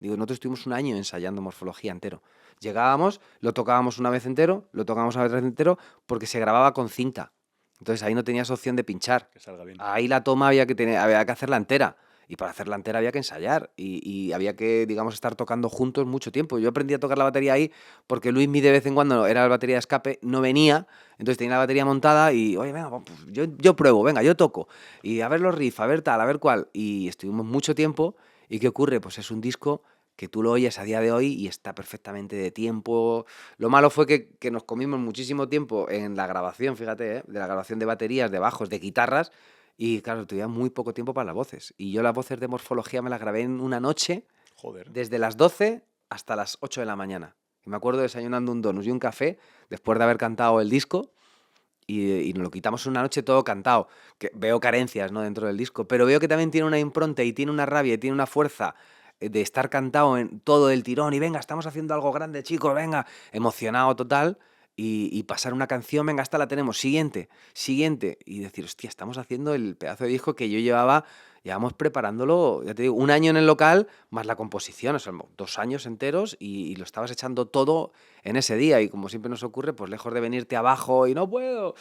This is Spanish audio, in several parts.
Digo, nosotros estuvimos un año ensayando Morfología entero. Llegábamos, lo tocábamos una vez entero, lo tocábamos una vez entero, porque se grababa con cinta. Entonces ahí no tenías opción de pinchar. Que salga bien. Ahí la toma había que hacerla entera. Y para hacerla entera había que ensayar. Y había que, digamos, estar tocando juntos mucho tiempo. Yo aprendí a tocar la batería ahí porque Luismi de vez en cuando era la batería de escape, no venía. Entonces tenía la batería montada y, oye, venga, pues, yo pruebo, venga, yo toco. Y a ver los riffs, a ver tal, a ver cuál. Y estuvimos mucho tiempo. ¿Y qué ocurre? Pues es un disco que tú lo oyes a día de hoy y está perfectamente de tiempo. Lo malo fue que nos comimos muchísimo tiempo en la grabación, fíjate, de la grabación de baterías, de bajos, de guitarras, y claro, tuve muy poco tiempo para las voces. Y yo las voces de Morfología me las grabé en una noche, Joder. desde las 12 hasta las 8 de la mañana. Y me acuerdo desayunando un donus y un café, después de haber cantado el disco, y nos lo quitamos en una noche todo cantado. Que veo carencias, ¿no?, dentro del disco, pero veo que también tiene una impronta y tiene una rabia y tiene una fuerza de estar cantado en todo el tirón y venga, estamos haciendo algo grande, chicos, venga, emocionado total. Y pasar una canción, venga, esta la tenemos, siguiente, siguiente. Y decir, hostia, estamos haciendo el pedazo de disco que yo llevamos preparándolo, ya te digo, un año en el local, más la composición, o sea, 2 años enteros, y lo estabas echando todo en ese día. Y como siempre nos ocurre, pues lejos de venirte abajo y no puedo,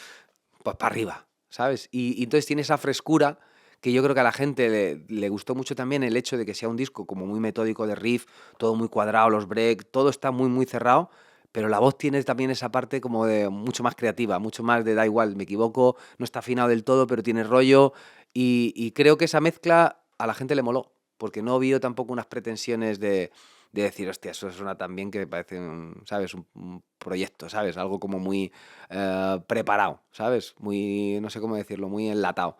pues para arriba, ¿sabes? Y entonces tiene esa frescura que yo creo que a la gente le gustó mucho también el hecho de que sea un disco como muy metódico de riff, todo muy cuadrado, los breaks, todo está muy, muy cerrado, pero la voz tiene también esa parte como de mucho más creativa, mucho más de da igual, me equivoco, no está afinado del todo, pero tiene rollo, y creo que esa mezcla a la gente le moló, porque no vio tampoco unas pretensiones de decir, hostia, eso suena tan bien que me parece, ¿sabes? Un proyecto, ¿sabes? Algo como muy preparado, ¿sabes? Muy, no sé cómo decirlo, muy enlatado.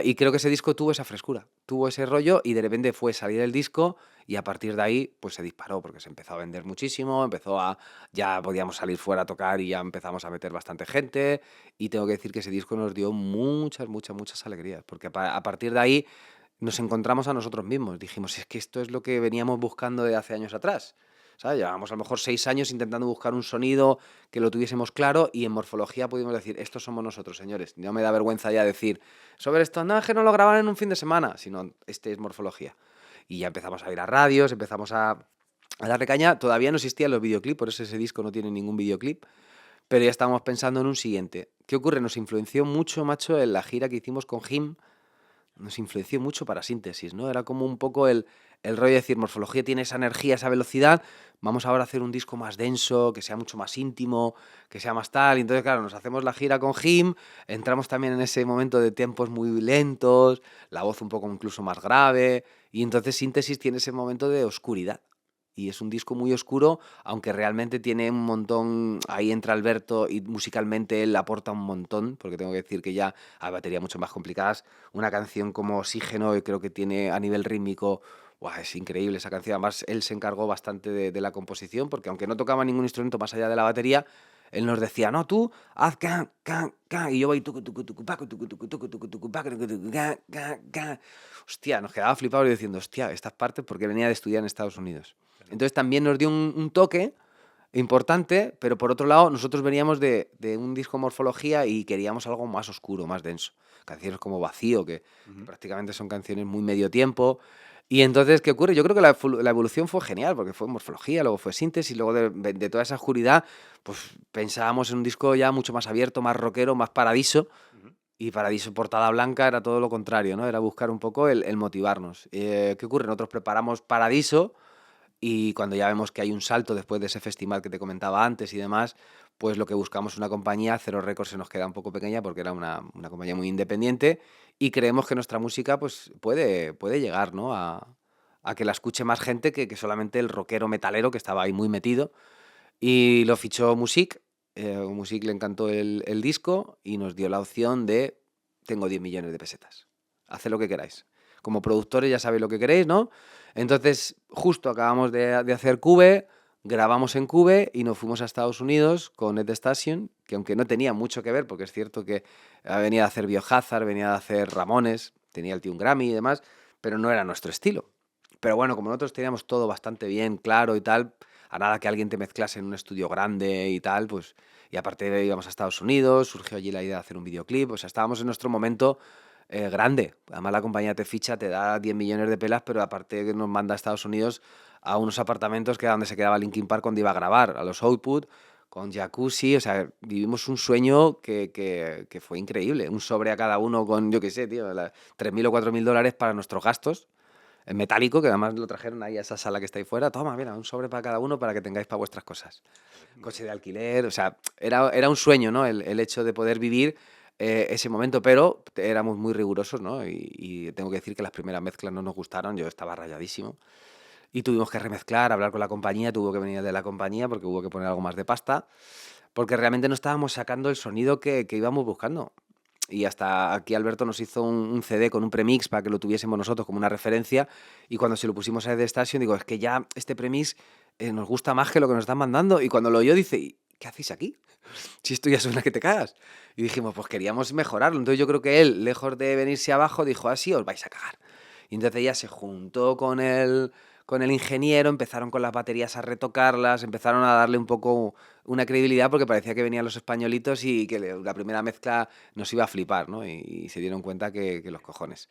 Y creo que ese disco tuvo esa frescura, tuvo ese rollo y de repente fue salir el disco y a partir de ahí pues se disparó porque se empezó a vender muchísimo, ya podíamos salir fuera a tocar y ya empezamos a meter bastante gente y tengo que decir que ese disco nos dio muchas, muchas, muchas alegrías porque a partir de ahí nos encontramos a nosotros mismos, dijimos, es que esto es lo que veníamos buscando de hace años atrás. ¿Sabes? Llevábamos a lo mejor 6 años intentando buscar un sonido que lo tuviésemos claro y en Morfología pudimos decir, estos somos nosotros, señores. No me da vergüenza ya decir sobre esto, no, es que no lo graban en un fin de semana, sino este es Morfología. Y ya empezamos a ir a radios, empezamos a darle caña. Todavía no existían los videoclips, por eso ese disco no tiene ningún videoclip, pero ya estábamos pensando en un siguiente. ¿Qué ocurre? Nos influenció mucho, macho, en la gira que hicimos con Jim, nos influenció mucho para Síntesis, ¿no? Era como un poco el rollo de decir, Morfología tiene esa energía, esa velocidad, vamos ahora a hacer un disco más denso, que sea mucho más íntimo, que sea más tal. Y entonces, claro, nos hacemos la gira con Jim, entramos también en ese momento de tiempos muy lentos, la voz un poco incluso más grave, y entonces Síntesis tiene ese momento de oscuridad. Y es un disco muy oscuro, aunque realmente tiene un montón. Ahí entra Alberto y musicalmente él aporta un montón, porque tengo que decir que ya hay baterías mucho más complicadas. Una canción como Oxígeno, creo que tiene a nivel rítmico, ¡buah!, es increíble esa canción. Además, él se encargó bastante de la composición, porque aunque no tocaba ningún instrumento más allá de la batería, él nos decía, no, tú haz can, can, can, y yo voy tucu, tucu, tucu, pacu, tucu, tucu, tucu, tucu, tucu, pacu, tucu, tucu, can, can, can. Hostia, nos quedaba flipados y diciendo, hostia, estas partes porque venía de estudiar en Estados Unidos. Claro. Entonces también nos dio un toque importante, pero por otro lado, nosotros veníamos de un disco Morfología y queríamos algo más oscuro, más denso. Canciones como Vacío, que Ujú. prácticamente son canciones muy medio tiempo. Y entonces, ¿qué ocurre? Yo creo que la evolución fue genial, porque fue Morfología, luego fue Síntesis, luego de toda esa oscuridad, pues pensábamos en un disco ya mucho más abierto, más rockero, más Paradiso. Ujú. Y Paradiso Portada Blanca era todo lo contrario, ¿no? Era buscar un poco el motivarnos. ¿Qué ocurre? Nosotros preparamos Paradiso y cuando ya vemos que hay un salto después de ese festival que te comentaba antes y demás, pues lo que buscamos es una compañía. Cero Records se nos queda un poco pequeña porque era una compañía muy independiente y creemos que nuestra música pues puede llegar, ¿no?, a que la escuche más gente que solamente el rockero metalero que estaba ahí muy metido. Y lo fichó Music. Music le encantó el disco y nos dio la opción de, tengo 10 millones de pesetas, haced lo que queráis. Como productores ya sabéis lo que queréis, ¿no? Entonces, justo acabamos de hacer Cube, grabamos en Cube y nos fuimos a Estados Unidos con Ed Station, que aunque no tenía mucho que ver, porque es cierto que venía de hacer Biohazard, venía de hacer Ramones, tenía el tío un Grammy y demás, pero no era nuestro estilo. Pero bueno, como nosotros teníamos todo bastante bien, claro y tal, a nada que alguien te mezclase en un estudio grande y tal, pues, y aparte íbamos a Estados Unidos, surgió allí la idea de hacer un videoclip, o sea, estábamos en nuestro momento grande. Además la compañía te ficha, te da 10 millones de pelas, pero aparte que nos manda a Estados Unidos a unos apartamentos que era donde se quedaba Linkin Park cuando iba a grabar, a los Output, con jacuzzi, o sea, vivimos un sueño que fue increíble. Un sobre a cada uno con, yo qué sé, tío, 3.000 o 4.000 dólares para nuestros gastos, en metálico, que además lo trajeron ahí a esa sala que está ahí fuera. Toma, mira, un sobre para cada uno para que tengáis para vuestras cosas. Coche de alquiler, o sea, era un sueño, ¿no? El hecho de poder vivir ese momento, pero éramos muy rigurosos, ¿no? Y tengo que decir que las primeras mezclas no nos gustaron, yo estaba rayadísimo. Y tuvimos que remezclar, hablar con la compañía, tuvo que venir el de la compañía porque hubo que poner algo más de pasta, porque realmente no estábamos sacando el sonido que íbamos buscando. Y hasta aquí Alberto nos hizo un CD con un premix para que lo tuviésemos nosotros como una referencia. Y cuando se lo pusimos a The Station, digo, es que ya este premix nos gusta más que lo que nos están mandando. Y cuando lo oyó, dice, "¿Y qué hacéis aquí? Si esto ya suena que te cagas". Y dijimos, pues queríamos mejorarlo. Entonces yo creo que él, lejos de venirse abajo, dijo, así os vais a cagar. Y entonces ella se juntó con el ingeniero, empezaron con las baterías a retocarlas, empezaron a darle un poco una credibilidad porque parecía que venían los españolitos y que la primera mezcla nos iba a flipar, ¿no? Y se dieron cuenta que los cojones.